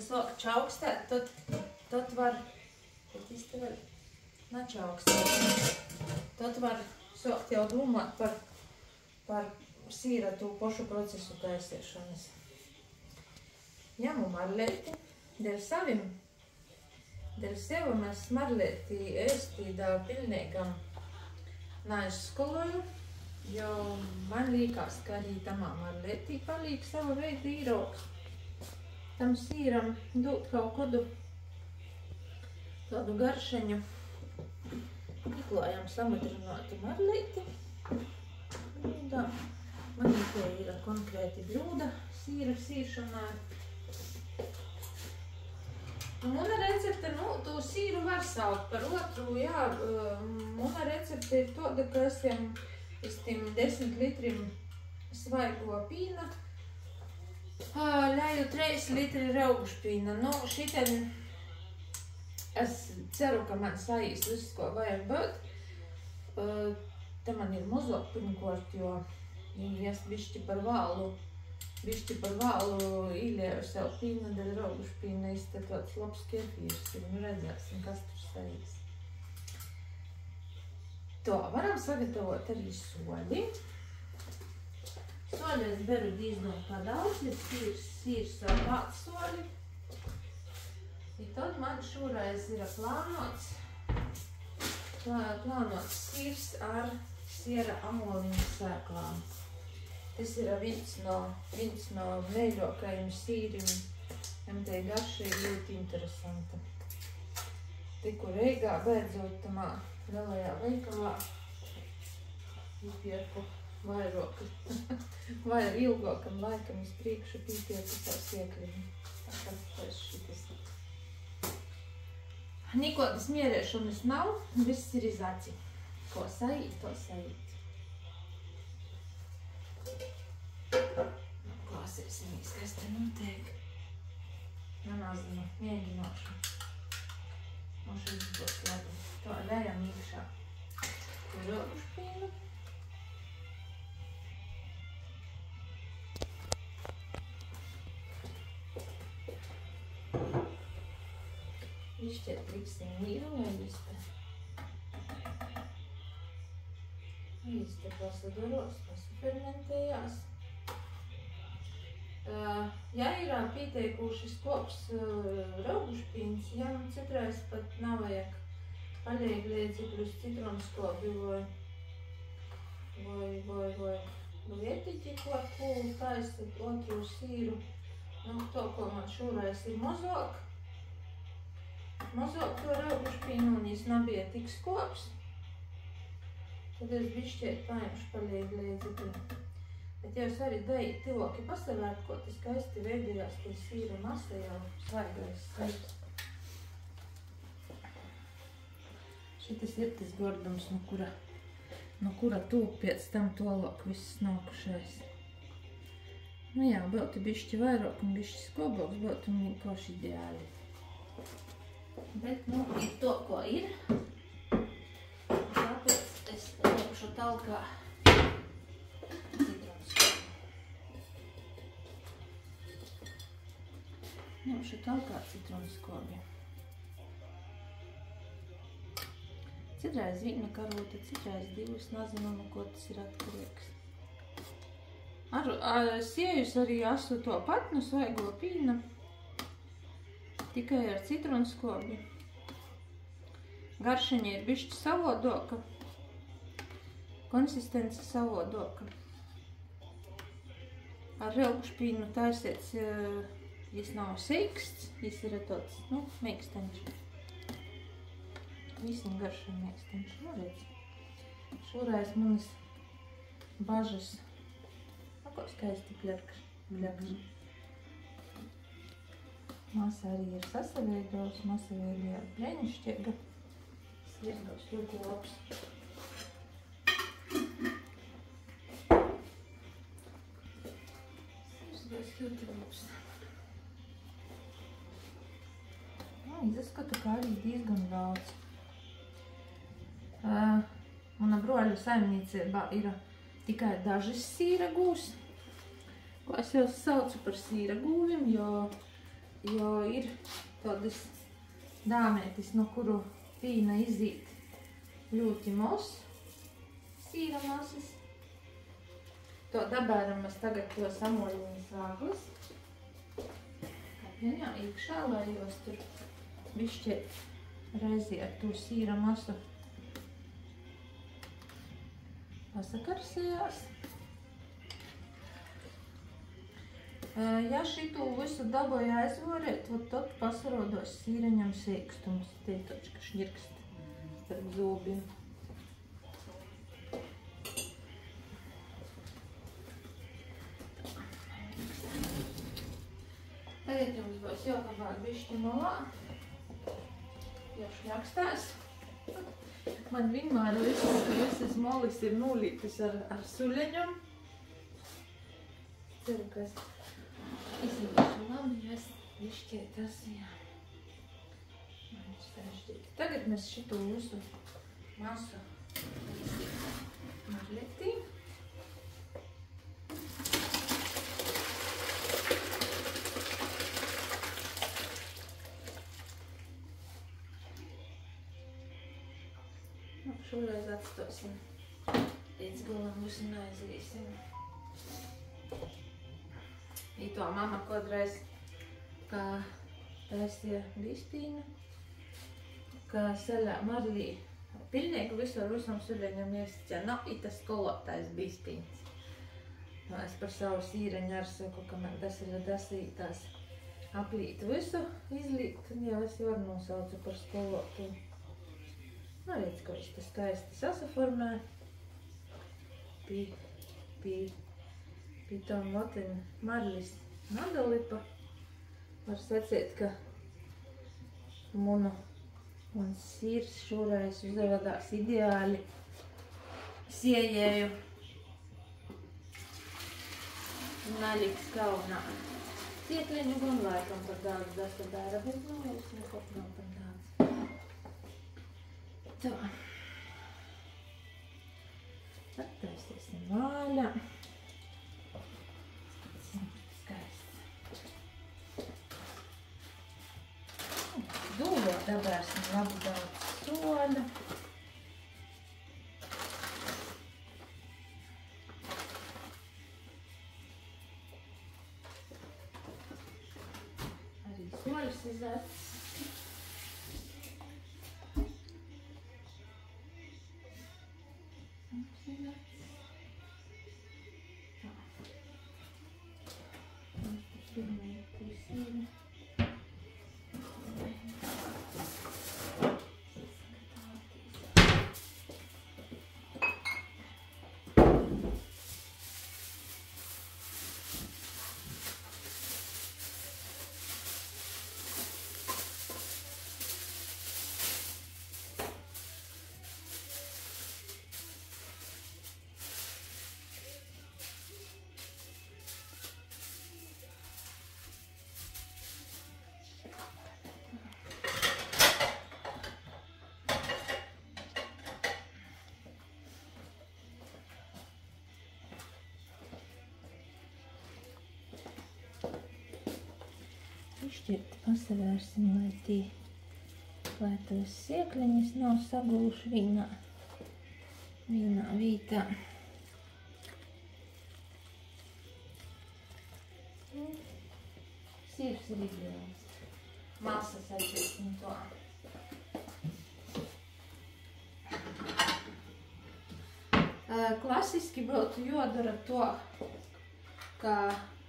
sāk čaukstēt, tad var, tad var sākt jau domāt par sīra tū pošu procesu taisiešanas. Ņemu marlēti, dēļ sevi mēs marlēti ēstīdā pilnīgam neizskoloju, jo man līkās, ka arī tamā marlētī palīk sava veida īroks. Tam sīram dūt kaut kādu tādu garšeņu. Iklājam samadrinātu marlēti. Tā. Man te ir konkrēti bļūda sīra sīšanā. Muna recepte, to sīru var saukt par otru, jā. Muna recepte ir tāda, ka es tiem 10 litrim svaigo pīna ļauju 3 litri raugušpīna. Šitien es ceru, ka man saīs viss, ko vajag būt. Te man ir mazāk pirmkārt, jo es bišķi par vālu īlēju sev pīnu, dēļ raugušpīna izstatots labs kefīrs. Redzēsim, kas tur saīs. To varam sagatavot arī soli. Soli es beru diezgan padaudz, ir sīrs ar vācu soli. I tad man šoreiz ir plānots sīrs ar siera amoliņu sēklām. Tas ir viens no mīļākajiem sīrim. Te garša ir ļoti interesanta. Tikko Reigā beidzot tamā lielajā veikalā iepierku vairāk ilgākam laikam uz priekšu pītieku savs iekļuvi. Nikodas mierēšanas nav, viss ir iz aci. Ko saīt, to saīt. Klausīsimies, kas te notiek. Nemazinu, mēģināšu. Šis būs labi. To lejam iekšā raugušpīnu. Išķiet liksim mīru, Īste pasaduros, pasufermentējās. Ja ir pīteikuši skops raugušpīns, ja citreiz pat nav vajag paļēg līdzekļus citronskopi vai etiķi, ko taisat otru sīru. To, ko man šoreiz ir mazāk to raugušpīnu un jis nabija tik skops. Tad es bišķiet paņemšu paļēg līdzekļu. Bet jau es arī daļu tivoki pasavērt, ko tas skaisti veidojās, tie sīra masa jau svaigais saips. Šitas ir tas gordums, no kura tūp pēc tam tolāk viss nākušais. Jā, būtu bišķi vairāk un bišķi skoboks, būtu vienkārši ideāli. Bet, ir to, ko ir. Tāpēc es liekšu talkā ņemšu talkā citronskobi. Citreiz viena karota, citreiz divas, nezinu, no ko tas ir atkarīgs. Siejus arī asu to pat no svaigo pīna, tikai ar citronskobi. Garšeņa ir bišķi savodoka, konsistence savodoka. Ar raugušpīnu taisiets, jis nav seiksts, jis ir tāds, meikstenč. Visam garšam meikstenč, redz. Šoreiz manis bažas, ko skaisti bļakš. Masa arī ir sasaveidos, masa vēl ir bļeņšķiega. Svirdos ļoti labs. Svirdos ļoti labs. Izskata, ka arī diezgan daudz. Mana broļa saimniecībā ir tikai dažas sīra gūs, ko es jau saucu par sīra gūvim, jo jo ir tādas dāmētis, no kuru pīna izīt ļoti mos, sīra masas. To dabēram mēs tagad to samoļiņas vāglis. Jā, iekšā, lai jūs tur bišķi reizi ar to sīra masu pasakarsējās. Ja šitu visu daboju aizvorēt, tad pasarodos sīreņam sīkstums, tītočka šņirkst starp zobiem. Tagad jums būs jāpabāk bišķi malā, jo šļakstās. Man vienmēr visas molis ir nulītas ar suļeņam. Ceru, ka es izlīšu labi, jo es bišķi tas, jā. Man ir sarežģīti. Tagad mēs šitu visu masu marletī. Šoreiz atstosim, līdz galam visu neaizvīsim. Ito mama kodreiz, kā taisīja bispīnu, ka ceļā marlī pilnīgi visu ar visam suļeņam iesicē. Nav itas skolotais bispīns. Es par savu sīreņu ar saku, ka man tas ir dasītās aplīt visu, izlīt, un jau es jau nosaucu par skolotu. Nu, redz, ka viņš tas skaisti sasaformē. Pie tom votim marlis nadalipa. Var sacīt, ka mans sīrs šoreiz uzvedās ideāli. Siejēju naliks kaunā. Ciekliņu gan laikam par daudz dasadāra, bet jūs nekot nav par daudz. Tā. Attaisīsim vāļā. Skaists. Dūlo dabērsim labi daudz soļa. Arī soļus izēc. Šķiet pasavērsim, lai tos siekliņas nav sagūši vienā vītā. Sīrs ir ideāls. Masas aiziesim to. Klasiski būtu jodara to, kā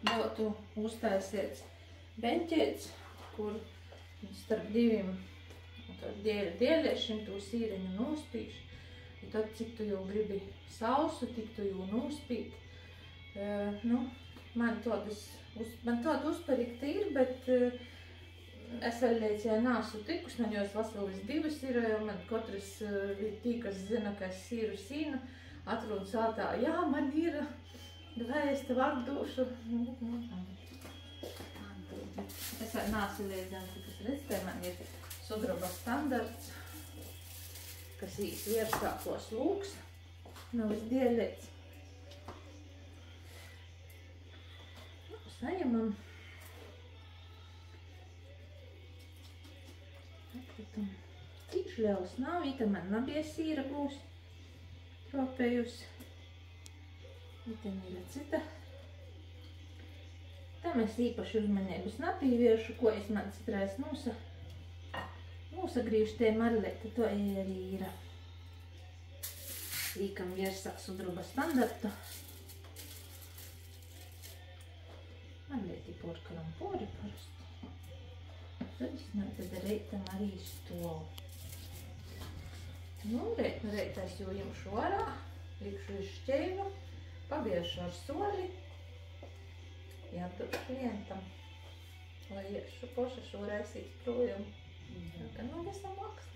būtu uztaisīts beņķēts, kur starp diviem dēļiešiem to sīreņu nospīš. I tad, cik tu jau gribi sausu, tik tu jau nospīt. Man tāda uzparikta ir, bet es vēl līdz jau nāsu tikus, man jau vasalis divas ir, man katrs tī, kas zina, ka es sīru sīnu, atrūdu sātā, jā, man ir, vai es tev atdūšu. Es vēl nāsu līdzām, kas redz, te man ir sudraba standarts, kas īs viersākos lūks, nav visdēļēts. Saņemam Tad cīši liels nav, vitamīna nabija sīra būs tropējusi. Vitamīna cita. Tam es īpaši uzmanības napīviešu, ko es man citreiz nosagrīšu tie marlēti, to arī ir. Īkam virsā sudruba standartu. Marlēti porkaram pori parasti. Tad es tad reitam arī stolu. Nu, reitais jau jumšu arā, likšu uz šķēnu, pabiešu ar soli. Jātur klientam, lai iešu poša šūraisīt projām. Ka nu visam laks.